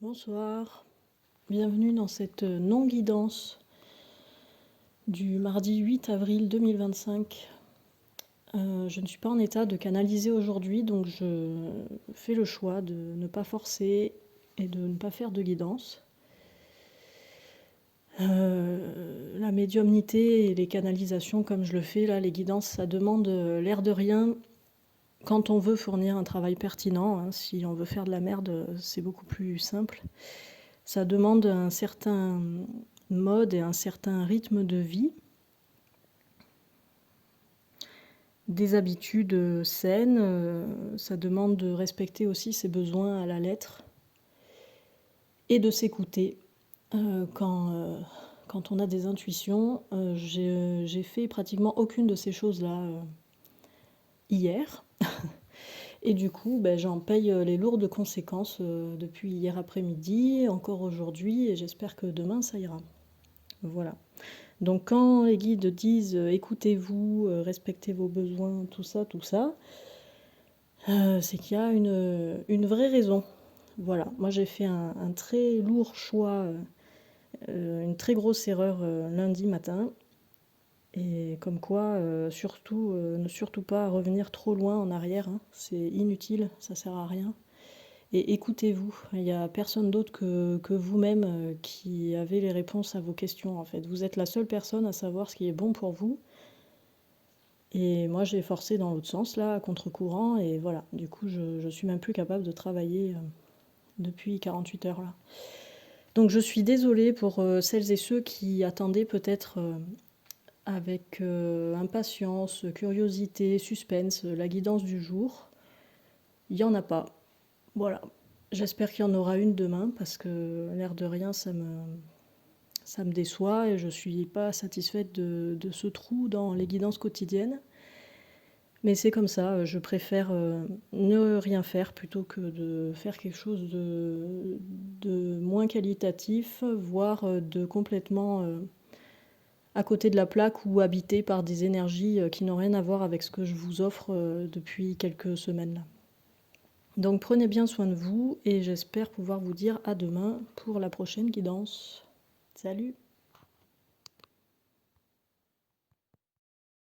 Bonsoir, bienvenue dans cette non-guidance du mardi 8 avril 2025. Je ne suis pas en état de canaliser aujourd'hui, donc je fais le choix de ne pas forcer et de ne pas faire de guidance. La médiumnité et les canalisations comme je le fais, là, les guidances, ça demande l'air de rien. Quand on veut fournir un travail pertinent, hein, si on veut faire de la merde, c'est beaucoup plus simple. Ça demande un certain mode et un certain rythme de vie, des habitudes saines, ça demande de respecter aussi ses besoins à la lettre et de s'écouter. Quand on a des intuitions, j'ai fait pratiquement aucune de ces choses-là hier. Et du coup, j'en paye les lourdes conséquences depuis hier après-midi, encore aujourd'hui, et j'espère que demain ça ira. Voilà. Donc quand les guides disent écoutez-vous, respectez vos besoins, tout ça, c'est qu'il y a une vraie raison. Voilà, moi j'ai fait un très lourd choix, une très grosse erreur lundi matin. Et comme quoi, ne surtout pas revenir trop loin en arrière, hein, c'est inutile, ça sert à rien. Et écoutez-vous, il n'y a personne d'autre que vous-même qui avez les réponses à vos questions en fait. Vous êtes la seule personne à savoir ce qui est bon pour vous. Et moi j'ai forcé dans l'autre sens là, à contre-courant, et voilà. Du coup je suis même plus capable de travailler depuis 48 heures là. Donc je suis désolée pour celles et ceux qui attendaient peut-être avec impatience, curiosité, suspense, la guidance du jour. Il n'y en a pas. Voilà. J'espère qu'il y en aura une demain parce que l'air de rien, ça me déçoit et je suis pas satisfaite de ce trou dans les guidances quotidiennes. Mais c'est comme ça, je préfère ne rien faire plutôt que de faire quelque chose de moins qualitatif, voire de complètement à côté de la plaque ou habité par des énergies qui n'ont rien à voir avec ce que je vous offre depuis quelques semaines là. Donc prenez bien soin de vous et j'espère pouvoir vous dire à demain pour la prochaine guidance. Salut!